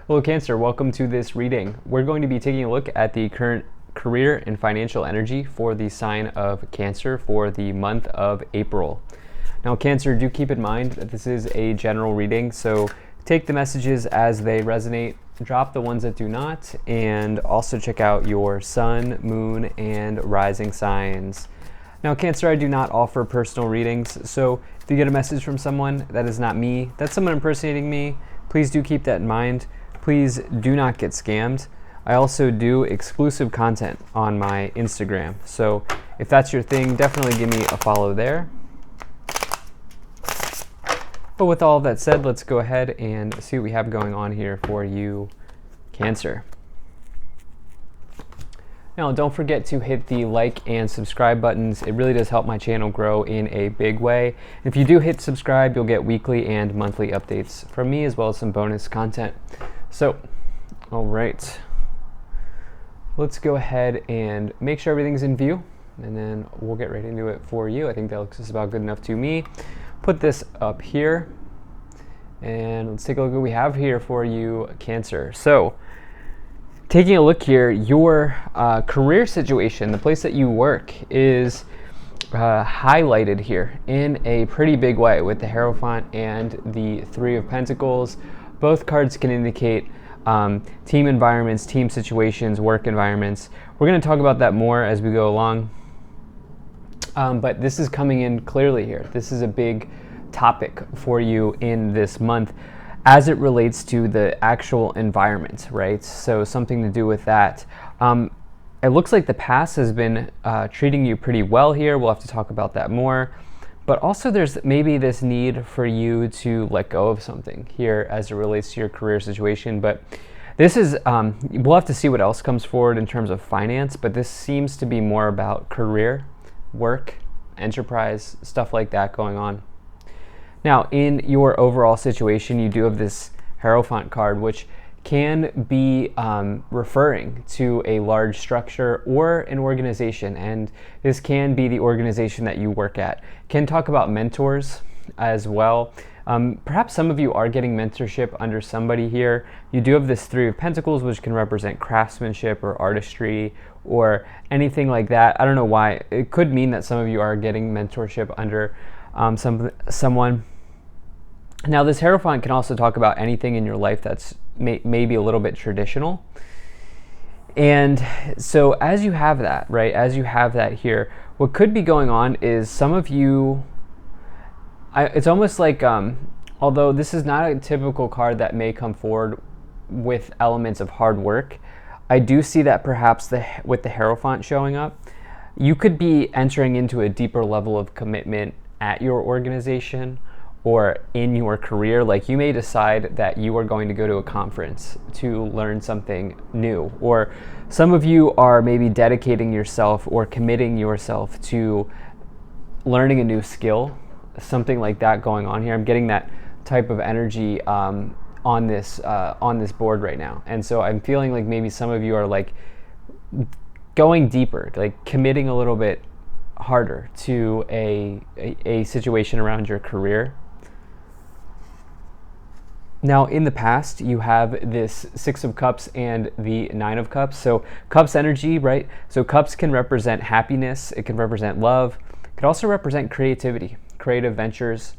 Hello Cancer, welcome to this reading. We're going to be taking a look at the current career and financial energy for the sign of Cancer for the month of April. Now Cancer, do keep in mind that this is a general reading, so take the messages as they resonate, drop the ones that do not, and also check out your sun, moon, and rising signs. Now Cancer, I do not offer personal readings, so if you get a message from someone that is not me, that's someone impersonating me, please do keep that in mind. Please do not get scammed. I also do exclusive content on my Instagram. So if that's your thing, definitely give me a follow there. But with all of that said, let's go ahead and see what we have going on here for you, Cancer. Now, don't forget to hit the like and subscribe buttons. It really does help my channel grow in a big way. If you do hit subscribe, you'll get weekly and monthly updates from me, as well as some bonus content. So, all right, let's go ahead and make sure everything's in view, and then we'll get right into it for you. I think that looks just about good enough to me. Put this up here, and let's take a look at what we have here for you, Cancer. So, taking a look here, your career situation, the place that you work, is highlighted here in a pretty big way with the Hierophant and the Three of Pentacles. Both cards can indicate team environments, team situations, work environments. We're going to talk about that more as we go along. But this is coming in clearly here. This is a big topic for you in this month as it relates to the actual environment, right? So something to do with that. It looks like the past has been treating you pretty well here. We'll have to talk about that more. But also there's maybe this need for you to let go of something here as it relates to your career situation. But this is, we'll have to see what else comes forward in terms of finance, but this seems to be more about career, work, enterprise, stuff like that going on. Now, in your overall situation, you do have this Hierophant card, which can be referring to a large structure or an organization, and this can be the organization that you work at. Can talk about mentors as well. Perhaps some of you are getting mentorship under somebody here. You do have this Three of Pentacles, which can represent craftsmanship or artistry or anything like that. I don't know why. It could mean that some of you are getting mentorship under someone. Now, this Hierophant can also talk about anything in your life that's maybe a little bit traditional. And so as you have that, right, as you have that here, what could be going on is some of you, it's almost like, although this is not a typical card that may come forward with elements of hard work, I do see that perhaps with the Hierophant showing up, you could be entering into a deeper level of commitment at your organization or in your career. Like you may decide that you are going to go to a conference to learn something new, or some of you are maybe dedicating yourself or committing yourself to learning a new skill, something like that going on here. I'm getting that type of energy on this board right now, and so I'm feeling like maybe some of you are like going deeper, like committing a little bit harder to a situation around your career. Now, in the past, you have this Six of Cups and the Nine of Cups. So Cups energy, right? So Cups can represent happiness. It can represent love. It could also represent creativity, creative ventures,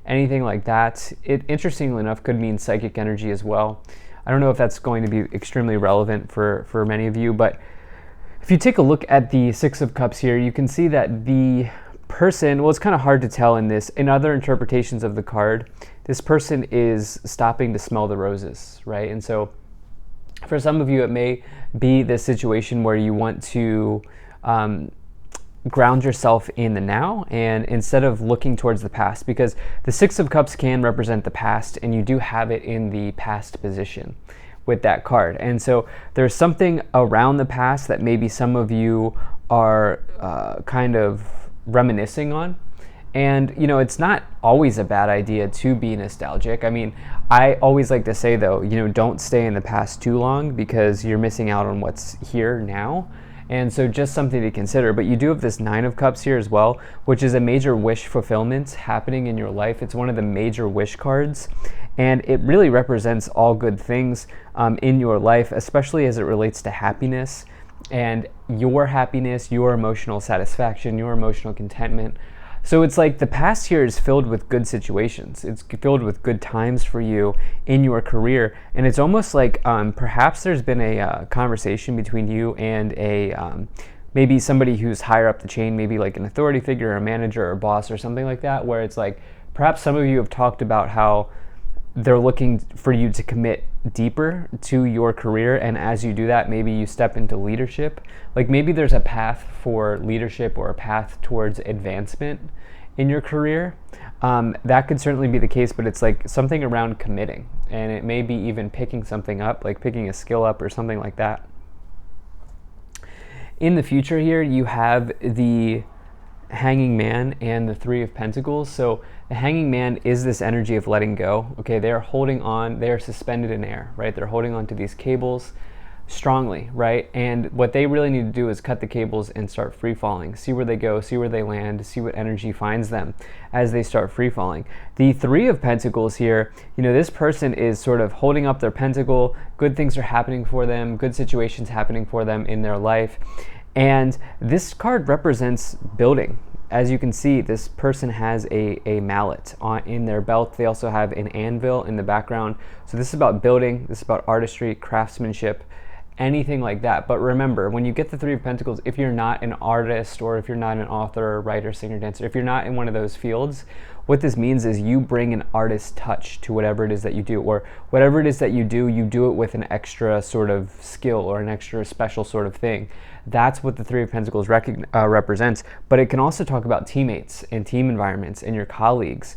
anything like that. It, interestingly enough, could mean psychic energy as well. I don't know if that's going to be extremely relevant for many of you, but if you take a look at the Six of Cups here, you can see that the person, well, it's kind of hard to tell in this. In other interpretations of the card, this person is stopping to smell the roses, right? And so for some of you, it may be this situation where you want to ground yourself in the now, and instead of looking towards the past, because the Six of Cups can represent the past, and you do have it in the past position with that card. And so there's something around the past that maybe some of you are kind of reminiscing on. And, you know, it's not always a bad idea to be nostalgic. I mean, I always like to say, though, you know, don't stay in the past too long because you're missing out on what's here now. And so just something to consider. But you do have this Nine of Cups here as well, which is a major wish fulfillment happening in your life. It's one of the major wish cards, and it really represents all good things in your life, especially as it relates to happiness and your happiness, your emotional satisfaction, your emotional contentment. So it's like the past here is filled with good situations. It's filled with good times for you in your career. And it's almost like perhaps there's been a conversation between you and maybe somebody who's higher up the chain, maybe like an authority figure or a manager or a boss or something like that, where it's like perhaps some of you have talked about how they're looking for you to commit deeper to your career, and as you do that, maybe you step into leadership. Like maybe there's a path for leadership or a path towards advancement in your career. That could certainly be the case, but it's like something around committing, and it may be even picking something up, like picking a skill up or something like that. In the future here, you have the Hanging Man and the Three of Pentacles. So the Hanging Man is this energy of letting go. Okay, they're holding on, they're suspended in air, right? They're holding on to these cables strongly, right? And what they really need to do is cut the cables and start free falling. See where they go, see where they land, see what energy finds them as they start free falling. The Three of Pentacles here, you know, this person is sort of holding up their pentacle. Good things are happening for them, good situations happening for them in their life. And this card represents building. As you can see, this person has a mallet in their belt. They also have an anvil in the background. So this is about building, this is about artistry, craftsmanship, anything like that. But remember, when you get the Three of Pentacles, if you're not an artist, or if you're not an author, writer, singer, dancer, if you're not in one of those fields, what this means is you bring an artist touch to whatever it is that you do, or whatever it is that you do it with an extra sort of skill or an extra special sort of thing. That's what the Three of Pentacles represents. But it can also talk about teammates and team environments and your colleagues.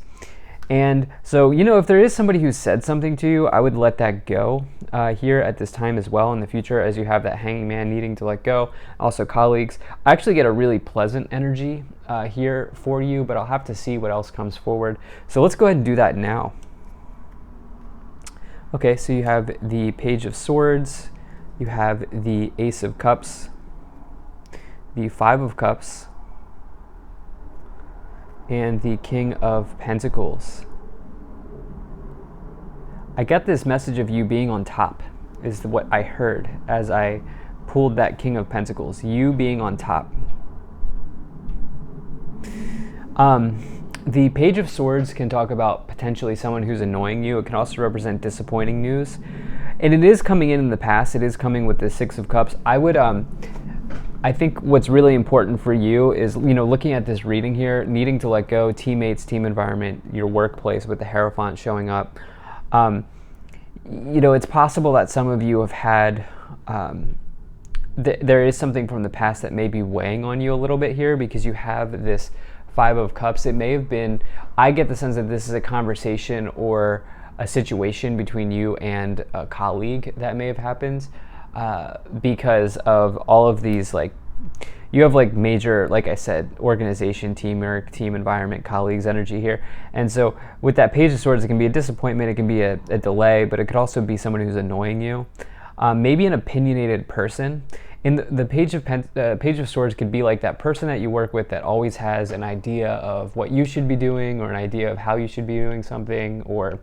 And so, you know, if there is somebody who said something to you, I would let that go here at this time as well in the future, as you have that Hanging Man needing to let go. Also colleagues. I actually get a really pleasant energy here for you, but I'll have to see what else comes forward. So let's go ahead and do that now. Okay, so you have the Page of Swords, you have the Ace of Cups, the Five of Cups, and the King of Pentacles. I get this message of you being on top, is what I heard as I pulled that King of Pentacles, you being on top. The Page of Swords can talk about potentially someone who's annoying you. It can also represent disappointing news. And it is coming in the past. It is coming with the Six of Cups. I think what's really important for you is, you know, looking at this reading here, needing to let go, teammates, team environment, your workplace with the Hierophant showing up. You know, it's possible that some of you have had, there is something from the past that may be weighing on you a little bit here, because you have this Five of Cups. It may have been, I get the sense that this is a conversation or a situation between you and a colleague that may have happened. Because of all of these, like, you have like major, like I said, organization, teamwork, team environment, colleagues energy here. And so with that Page of Swords, it can be a disappointment, it can be a delay, but it could also be someone who's annoying you. Maybe an opinionated person. In the Page of Swords could be like that person that you work with that always has an idea of what you should be doing, or an idea of how you should be doing something, or,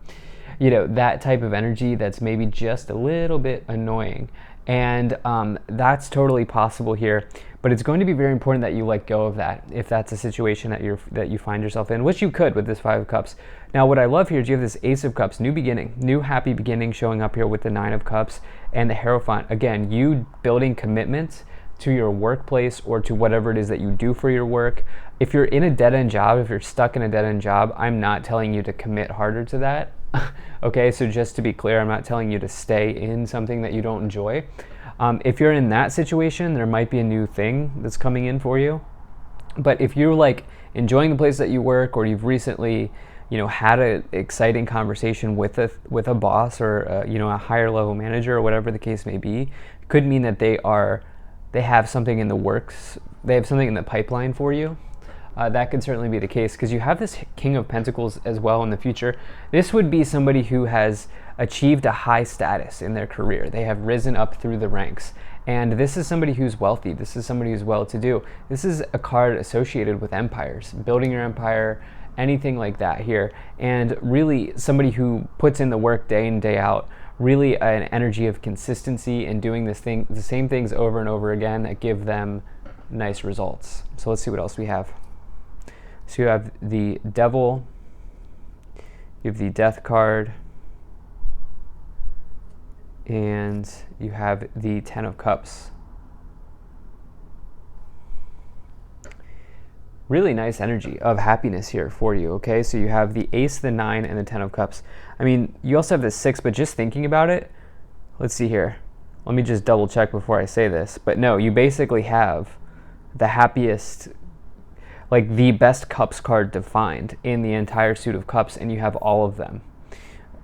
you know, that type of energy that's maybe just a little bit annoying. And that's totally possible here, but it's going to be very important that you let go of that if that's a situation that you find yourself in, which you could with this Five of Cups. Now, what I love here is you have this Ace of Cups, new beginning, new happy beginning, showing up here with the Nine of Cups and the Hierophant. Again, you building commitment to your workplace or to whatever it is that you do for your work. If you're in a dead-end job, if you're stuck in a dead-end job, I'm not telling you to commit harder to that. Okay, so just to be clear, I'm not telling you to stay in something that you don't enjoy. If you're in that situation, there might be a new thing that's coming in for you. But if you're like enjoying the place that you work, or you've recently, you know, had an exciting conversation with a boss, or you know, a higher level manager, or whatever the case may be, it could mean that they have something in the works, they have something in the pipeline for you. That could certainly be the case, because you have this King of Pentacles as well in the future. This would be somebody who has achieved a high status in their career. They have risen up through the ranks, And this is somebody who's wealthy. This is somebody who's well-to-do. This is a card associated with empires, building your empire, anything like that here. And really somebody who puts in the work day in, day out, really an energy of consistency and doing the same things over and over again that give them nice results. So let's see what else we have. So you have the Devil, you have the Death card, and you have the Ten of Cups. Really nice energy of happiness here for you, okay? So you have the Ace, the 9, and the 10 of Cups. I mean, you also have the 6, but just thinking about it, let's see here. Let me just double check before I say this. But no, you basically have the happiest, like the best Cups card defined in the entire suit of Cups, and you have all of them.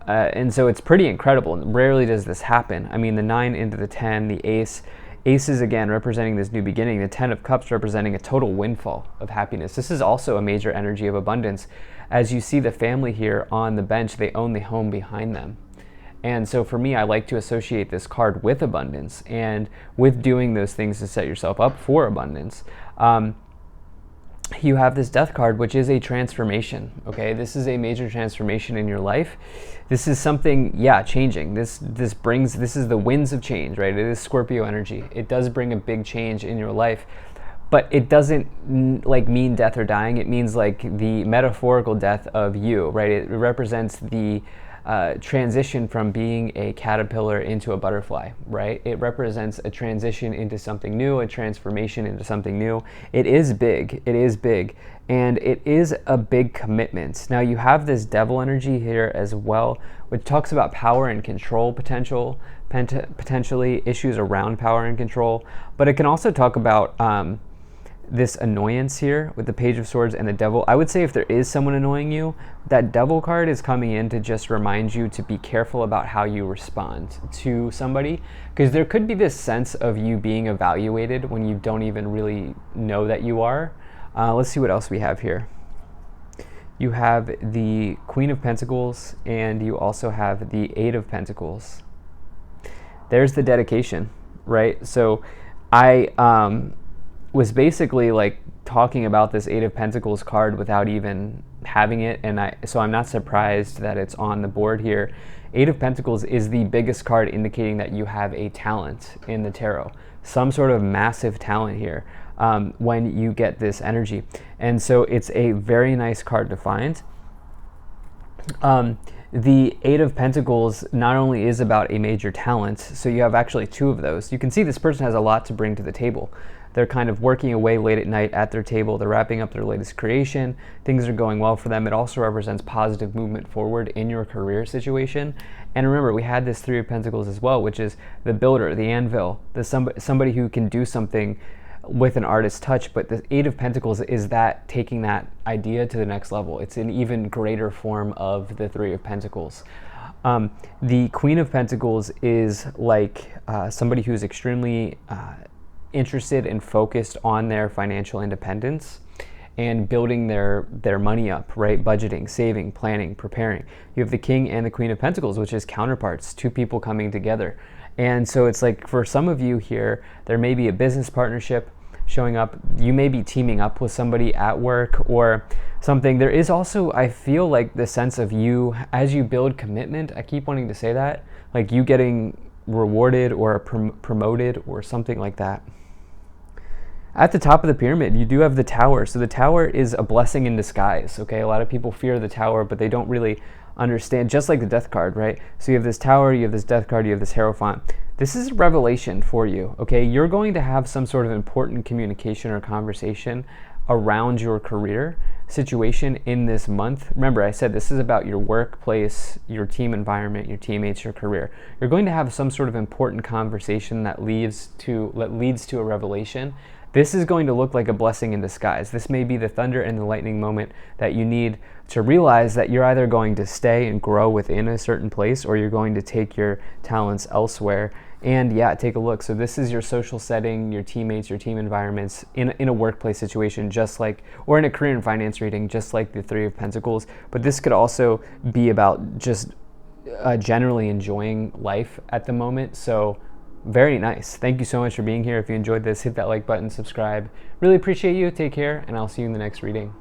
And so it's pretty incredible. Rarely does this happen. I mean, the 9 into the 10, the Ace. Aces, again, representing this new beginning. The 10 of Cups representing a total windfall of happiness. This is also a major energy of abundance. As you see the family here on the bench, they own the home behind them. And so for me, I like to associate this card with abundance and with doing those things to set yourself up for abundance. You have this Death card, which is a transformation, okay? This is a major transformation in your life. This is something, changing. This is the winds of change, right? It is Scorpio energy. It does bring a big change in your life, but it doesn't mean death or dying. It means like the metaphorical death of you, right? It represents the transition from being a caterpillar into a butterfly, right? It represents a transition into something new, a transformation into something new. It is big, and it is a big commitment. Now you have this Devil energy here as well, which talks about power and control potentially issues around power and control, but it can also talk about this annoyance here with the Page of Swords and the Devil. I would say if there is someone annoying you, that Devil card is coming in to just remind you to be careful about how you respond to somebody, because there could be this sense of you being evaluated when you don't even really know that you are. Let's see what else we have here. You have the Queen of Pentacles, and you also have the Eight of Pentacles. There's the dedication, right? So I was basically like talking about this Eight of Pentacles card without even having it, and so I'm not surprised that it's on the board here. Eight of Pentacles is the biggest card indicating that you have a talent in the tarot, some sort of massive talent here when you get this energy, and so it's a very nice card to find. The Eight of Pentacles not only is about a major talent, so you have actually two of those. You can see this person has a lot to bring to the table. They're kind of working away late at night at their table. They're wrapping up their latest creation. Things are going well for them. It also represents positive movement forward in your career situation. And remember, we had this Three of Pentacles as well, which is the builder, the anvil, somebody who can do something with an artist's touch. But the Eight of Pentacles is that taking that idea to the next level. It's an even greater form of the Three of Pentacles. The Queen of Pentacles is like somebody who's extremely interested and focused on their financial independence and building their money up, right? Budgeting, saving, planning, preparing. You have the King and the Queen of Pentacles, which is counterparts, two people coming together. And so it's like for some of you here, there may be a business partnership showing up. You may be teaming up with somebody at work or something. There is also, I feel like, the sense of you, as you build commitment, I keep wanting to say that, like you getting rewarded or promoted or something like that. At the top of the pyramid, you do have the Tower. So the Tower is a blessing in disguise, okay? A lot of people fear the Tower, but they don't really understand, just like the Death card, right? So you have this Tower, you have this Death card, you have this Hierophant. This is a revelation for you, okay? You're going to have some sort of important communication or conversation around your career situation in this month. Remember, I said this is about your workplace, your team environment, your teammates, your career. You're going to have some sort of important conversation that leads to a revelation. This is going to look like a blessing in disguise. This may be the thunder and the lightning moment that you need to realize that you're either going to stay and grow within a certain place or you're going to take your talents elsewhere. And yeah, take a look. So this is your social setting, your teammates, your team environments in a workplace situation, just like, or in a career and finance reading, just like the Three of Pentacles. But this could also be about just generally enjoying life at the moment. So very nice. Thank you so much for being here. If you enjoyed this, hit that like button, subscribe. Really appreciate you. Take care, and I'll see you in the next reading.